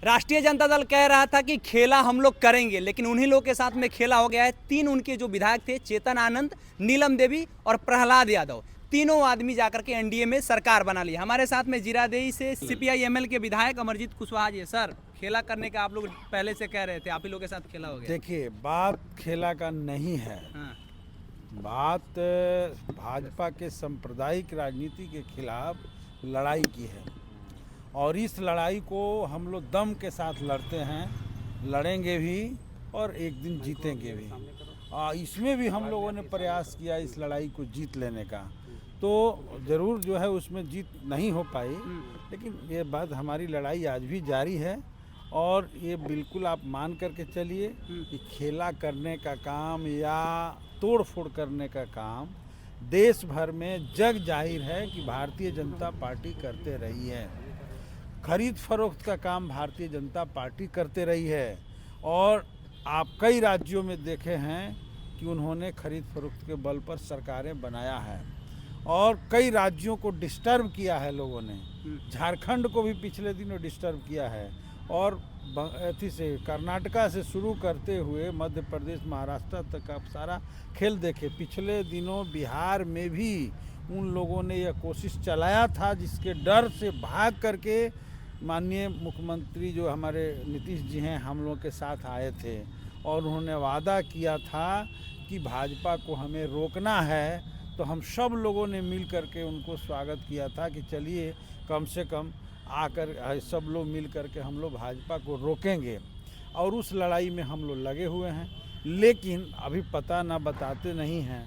राष्ट्रीय जनता दल कह रहा था कि खेला हम लोग करेंगे, लेकिन उन्हीं लोग के साथ में खेला हो गया है। 3 उनके जो विधायक थे, चेतन आनंद, नीलम देवी और प्रहलाद यादव, तीनों आदमी जाकर के एनडीए में सरकार बना ली। हमारे साथ में जीरादेई से सीपीआई एमएल के विधायक अमरजीत कुशवाहा जी। सर, खेला करने का आप लोग पहले से कह रहे थे, आप ही लोग के साथ खेला हो गया। देखिए, बात खेला का नहीं है। हाँ। बात भाजपा के सांप्रदायिक राजनीति के खिलाफ लड़ाई की है, और इस लड़ाई को हम लोग दम के साथ लड़ते हैं, लड़ेंगे भी और एक दिन जीतेंगे भी। इसमें भी हम लोगों ने प्रयास किया इस लड़ाई को जीत लेने का, तो ज़रूर जो है उसमें जीत नहीं हो पाई, लेकिन ये बात हमारी लड़ाई आज भी जारी है। और ये बिल्कुल आप मान करके चलिए कि खेला करने का काम या तोड़ फोड़ करने का काम देश भर में जग जाहिर है कि भारतीय जनता पार्टी करते रही है। खरीद फरोख्त का काम भारतीय जनता पार्टी करते रही है, और आप कई राज्यों में देखे हैं कि उन्होंने खरीद फरोख्त के बल पर सरकारें बनाया है, और कई राज्यों को डिस्टर्ब किया है लोगों ने। झारखंड को भी पिछले दिनों डिस्टर्ब किया है, और अथी से कर्नाटका से शुरू करते हुए मध्य प्रदेश, महाराष्ट्र तक आप सारा खेल देखे। पिछले दिनों बिहार में भी उन लोगों ने यह कोशिश चलाया था, जिसके डर से भाग करके माननीय मुख्यमंत्री जो हमारे नीतीश जी हैं हम लोगों के साथ आए थे, और उन्होंने वादा किया था कि भाजपा को हमें रोकना है। तो हम सब लोगों ने मिल करके उनको स्वागत किया था कि चलिए कम से कम आकर सब लोग मिल करके हम लोग भाजपा को रोकेंगे, और उस लड़ाई में हम लोग लगे हुए हैं। लेकिन अभी पता ना बताते नहीं हैं,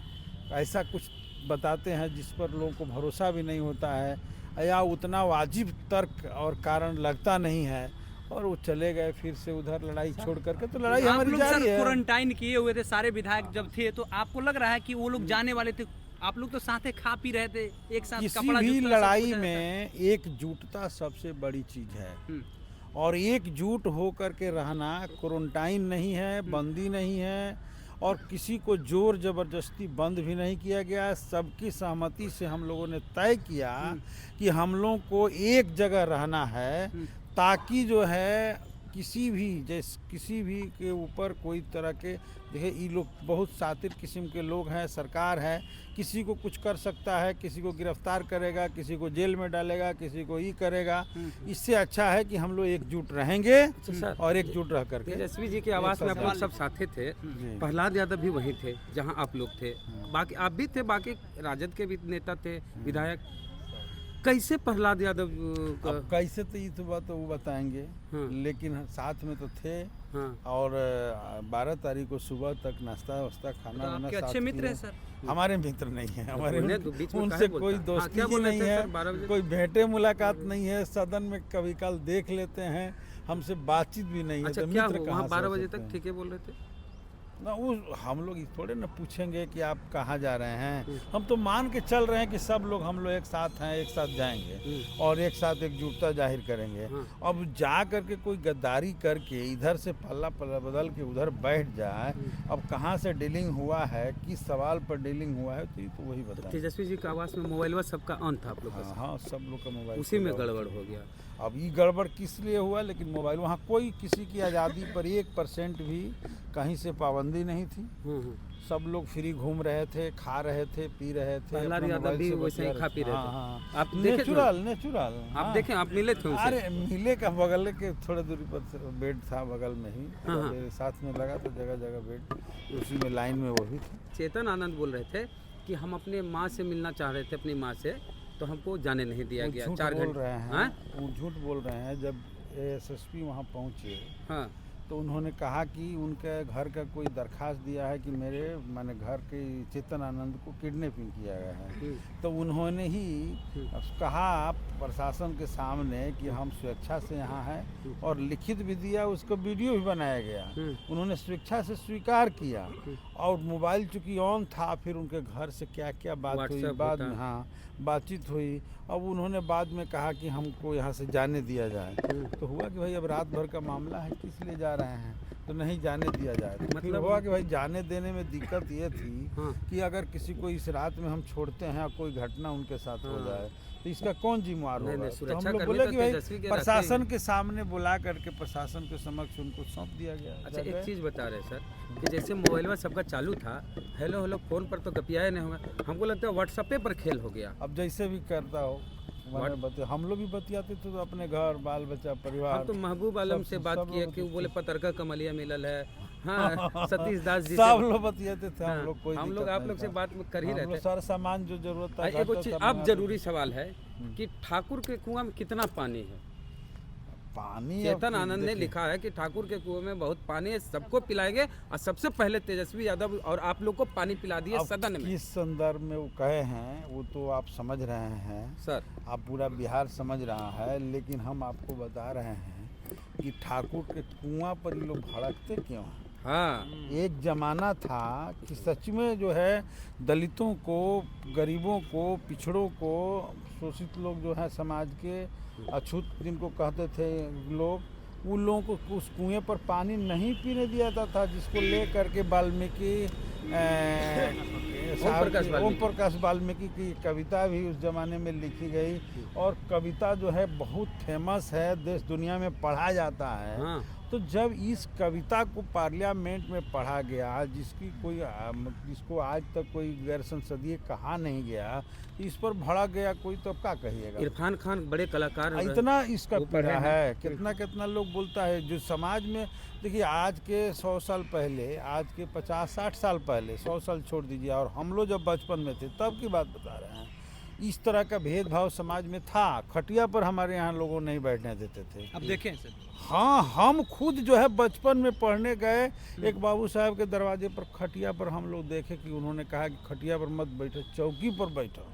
ऐसा कुछ बताते हैं जिस पर लोगों को भरोसा भी नहीं होता है, या उतना वाजिब तर्क और कारण लगता नहीं है, और वो चले गए फिर से उधर लड़ाई छोड़ करके। तो लड़ाई हमारी जारी है। क्वारंटाइन किए हुए थे सारे विधायक जब थे, तो आपको लग रहा है कि वो लोग जाने वाले थे? आप लोग तो साथे खा पी रहे थे, एक साथ किसी कपड़ा भी जूता सब लड़ाई कुछ में एकजुटता सबसे बड़ी चीज़ है, और एकजुट होकर के रहना। क्वारंटाइन नहीं है, बंदी नहीं है, और किसी को जोर जबरदस्ती बंद भी नहीं किया गया। सबकी सहमति से हम लोगों ने तय किया कि हम लोग को एक जगह रहना है, ताकि जो है किसी भी के ऊपर कोई तरह के, देखिए ये लोग बहुत सातिर किस्म के लोग हैं, सरकार है, किसी को कुछ कर सकता है, किसी को गिरफ्तार करेगा, किसी को जेल में डालेगा, किसी को ये करेगा। इससे अच्छा है कि हम लोग एकजुट रहेंगे और एकजुट रह करके। तेजस्वी जी के आवास में आप लोग सब साथे थे, प्रहलाद यादव भी वहीं थे जहां आप लोग थे, बाकी आप भी थे, बाकी राजद के भी नेता थे, विधायक। कैसे प्रहलाद यादव अब कैसे, तो ये तो बात वो बताएंगे, लेकिन साथ में तो थे। और 12 तारीख को सुबह तक नाश्ता वास्ता खाना वाना आपके अच्छे मित्र हैं सर? हमारे मित्र नहीं है, हमारे उनसे कोई हाँ, दोस्ती भी नहीं है, कोई भेंटे मुलाकात नहीं है। सदन में कभी काल देख लेते हैं, हमसे बातचीत भी नहीं है। अच्छा, तो क्या मित्र वहाँ कहाँ 12 से बजे सकते तक हैं? ठीक है बोल रहे थे ना, वो हम लोग थोड़े ना पूछेंगे कि आप कहाँ जा रहे हैं। हम तो मान के चल रहे हैं कि सब लोग हम लोग एक साथ हैं, एक साथ जाएंगे और एक साथ एकजुटता जाहिर करेंगे। अब जा करके कोई गद्दारी करके इधर से पल्ला बदल के उधर बैठ जाए, अब कहाँ से डीलिंग हुआ है, किस सवाल पर डीलिंग हुआ है, तो ये तो वही बताएं। तेजस्वी जी के आवास में मोबाइल सबका ऑन था आप लोग का? हाँ, सब लोग का मोबाइल उसी में गड़बड़ हो गया। अब ये गड़बड़ किस लिए हुआ, लेकिन मोबाइल वहाँ कोई किसी की आज़ादी पर 1% भी कहीं से पाबंदी नहीं थी। सब लोग फ्री घूम रहे थे, खा रहे थे, पी रहे थे। प्रहलाद यादव भी वैसे ही खा पी रहे थे। हाँ, आप देखे नेचुरल आप देखें, आप मिले थे उनसे? अरे मिले का, बगल के थोड़े दूरी पर बेड था, बगल में ही मेरे साथ में लगा, तो जगह जगह बेड, उसी में लाइन में वो भी थे। चेतन आनंद बोल रहे थे कि हम अपने माँ से मिलना चाह रहे थे, अपनी माँ से, तो हमको जाने नहीं दिया गया। 4 घंटे बोल रहे हैं, वो झूठ बोल रहे हैं। जब एएसएसपी वहाँ पहुँचे, हाँ, तो उन्होंने कहा कि उनके घर का कोई दरखास्त दिया है कि मैंने घर के चेतन आनंद को किडनैपिंग किया गया है। तो उन्होंने ही कहा प्रशासन के सामने कि हम स्वेच्छा से यहाँ हैं, और लिखित भी दिया, उसको वीडियो भी बनाया गया। उन्होंने स्वेच्छा से स्वीकार किया, और मोबाइल चूँकि ऑन था, फिर उनके घर से क्या क्या बात हुई बाद में, हाँ, बातचीत हुई। अब उन्होंने बाद में कहा कि हमको यहाँ से जाने दिया जाए। तो हुआ कि भाई अब रात भर का मामला है, किस लिए जा रहे हैं तो नहीं जाने दिया जाए। तो मतलब मतलब- हुआ कि भाई जाने देने में दिक्कत ये थी हाँ। कि अगर किसी को इस रात में हम छोड़ते हैं और कोई घटना उनके साथ हो हाँ। जाए तो इसका कौन जिम्मेवार नहीं, होगा। नहीं, तो सुरक्षा हम लोग कर्मी बोले तो कि भाई तेजस्वी के रहते प्रशासन ही। के सामने बुला करके प्रशासन के समक्ष उनको सौंप दिया गया। अच्छा, जब एक गए, चीज़ बता रहे सर कि जैसे मोबाइल में सबका चालू था, हेलो हेलो फ़ोन पर तो गपियाए नहीं होगा, हमको लगता है व्हाट्सएपे पर खेल हो गया। अब जैसे भी करता हो हम लोग भी बतियाते थे तो अपने घर बाल बच्चा परिवार। हम तो महबूब आलम से बात किए कि वो बोले पतरका कमलिया मिलल है, हाँ सतीश दास जी सब से लोग बतियाते थे। हाँ, हम लोग कोई हम लोग दिक्कत आप नहीं लोग से था। बात कर ही हम रहे लोग थे। सारा सामान जो जरूरत था एक घर चीज तक अब मंगाते जरूरी सवाल है कि ठाकुर के कुआं में कितना पानी है। पानी अब चेतन आनंद ने देखिए, लिखा है कि ठाकुर के कुएं में बहुत पानी है, सबको पिलाएंगे और सबसे पहले तेजस्वी यादव और आप लोग को पानी पिला दिए अब सदन में। किस संदर्भ में वो कहे हैं वो तो आप समझ रहे हैं, सर आप पूरा बिहार समझ रहा है, लेकिन हम आपको बता रहे हैं कि ठाकुर के कुआं पर ये लोग भड़कते क्यों हैं। हाँ, एक ज़माना था कि सच में जो है दलितों को, गरीबों को, पिछड़ों को, शोषित लोग जो है समाज के अछूत जिनको कहते थे लोग, उन लोगों को उस कुएं पर पानी नहीं पीने दिया जाता था, जिसको ले करके वाल्मीकि ओम प्रकाश वाल्मीकि की कविता भी उस ज़माने में लिखी गई और कविता जो है बहुत फेमस है, देश दुनिया में पढ़ा जाता है। हाँ। तो जब इस कविता को पार्लियामेंट में पढ़ा गया, जिसको आज तक कोई गैर संसदीय कहा नहीं गया, इस पर भड़क गया कोई, तो अब क्या कहिएगा। इरफान खान बड़े कलाकार हैं। इतना इसका वो पढ़े पीड़ा हैं। है, कितना कितना लोग बोलता है जो समाज में। देखिए आज के 100 साल पहले, आज के 50-60 साल पहले, 100 साल छोड़ दीजिए, और हम लोग जब बचपन में थे तब की बात बता रहे हैं, इस तरह का भेदभाव समाज में था। खटिया पर हमारे यहाँ लोगों नहीं बैठने देते थे। अब देखें सर, हाँ, हम खुद जो है बचपन में पढ़ने गए, एक बाबू साहब के दरवाजे पर खटिया पर हम लोग देखे कि उन्होंने कहा कि खटिया पर मत बैठो, चौकी पर बैठो।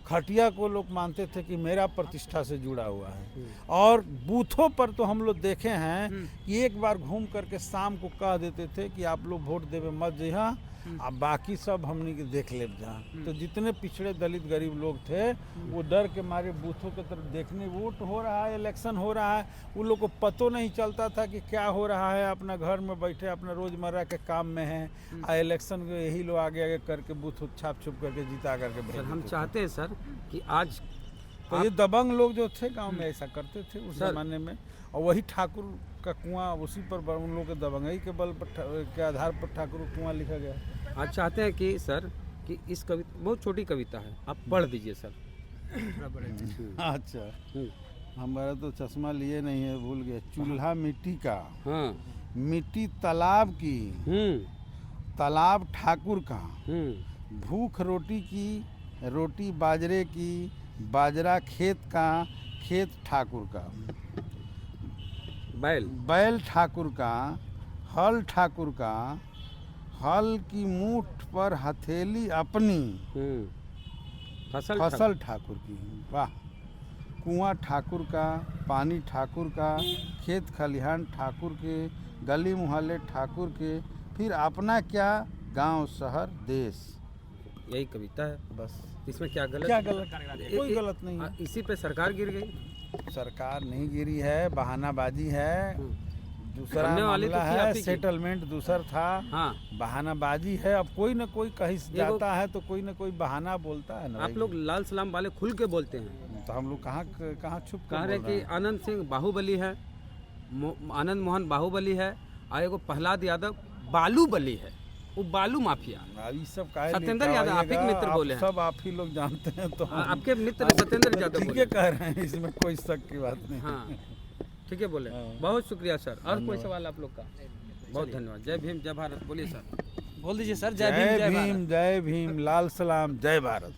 खटिया को लोग मानते थे कि मेरा प्रतिष्ठा से जुड़ा हुआ है। और बूथों पर तो हम लोग देखे हैं कि एक बार घूम करके शाम को कह देते थे कि आप लोग वोट देवे मत जइहा, अब बाकी सब हमने के देख ले जहाँ। तो जितने पिछड़े दलित गरीब लोग थे वो डर के मारे बूथों की तरफ देखने, वोट हो रहा है, इलेक्शन हो रहा है, उन लोग को पतो नहीं चलता था कि क्या हो रहा है। अपना घर में बैठे अपना रोजमर्रा के काम में है, इलेक्शन के यही लोग आगे आगे करके बूथ छाप छुप करके जिता करके भेज सर हम देते थे। चाहते हैं सर कि आज तो ये दबंग लोग जो थे गांव में ऐसा करते थे उस जमाने में, और वही ठाकुर का कुआं उसी पर उन लोगों के दबंगई के बल पर के आधार पर ठाकुर कुआं लिखा गया। आज चाहते हैं कि सर कि इस कविता बहुत छोटी कविता है, आप पढ़ दीजिए सर। अच्छा, हमारा तो चश्मा लिए नहीं है, भूल गए। चूल्हा मिट्टी का, हाँ। मिट्टी तालाब की, तालाब ठाकुर का, भूख रोटी की, रोटी बाजरे की, बाजरा खेत का, खेत ठाकुर का, बैल ठाकुर का, हल ठाकुर का, हल की मूठ पर हथेली अपनी, फसल ठाकुर की। वाह। कुआं ठाकुर का, पानी ठाकुर का, खेत खलिहान ठाकुर के, गली मुहल्ले ठाकुर के, फिर अपना क्या गांव शहर देश। यही कविता है बस। इसमें क्या गलत? क्या गलत? कोई गलत नहीं है। इसी पे सरकार गिर गई। सरकार नहीं गिरी है, बहानाबाजी है। दूसरा करने वाली तो मामला थी आप है, ही की। सेटलमेंट दूसर था। हाँ, बहानाबाजी है। अब कोई ना कोई कहीं से जाता है तो कोई ना कोई बहाना बोलता है ना। आप लोग लाल सलाम वाले खुल के बोलते हैं। तो हम लोग कहाँ छुप कह रहे कि आनंद सिंह बाहुबली है, आनंद मोहन बाहुबली है, और एगो प्रहलाद यादव बालूबली है, वो बालू माफिया। ये सब काहे सत्येंद्र यादव आप ही के मित्र बोले हैं। सब आप ही लोग जानते हैं। तो आपके मित्र सत्येंद्र यादव ठीक बोले। है, कह रहे हैं, इसमें कोई शक की बात नहीं। हाँ, ठीक है बोले। बहुत शुक्रिया सर। और कोई सवाल आप लोग का? बहुत धन्यवाद। जय भीम, जय भारत। बोलिए सर। बोल दीजिए सर। जय भीम, जय भारत। जय भीम, लाल सलाम, जय भारत।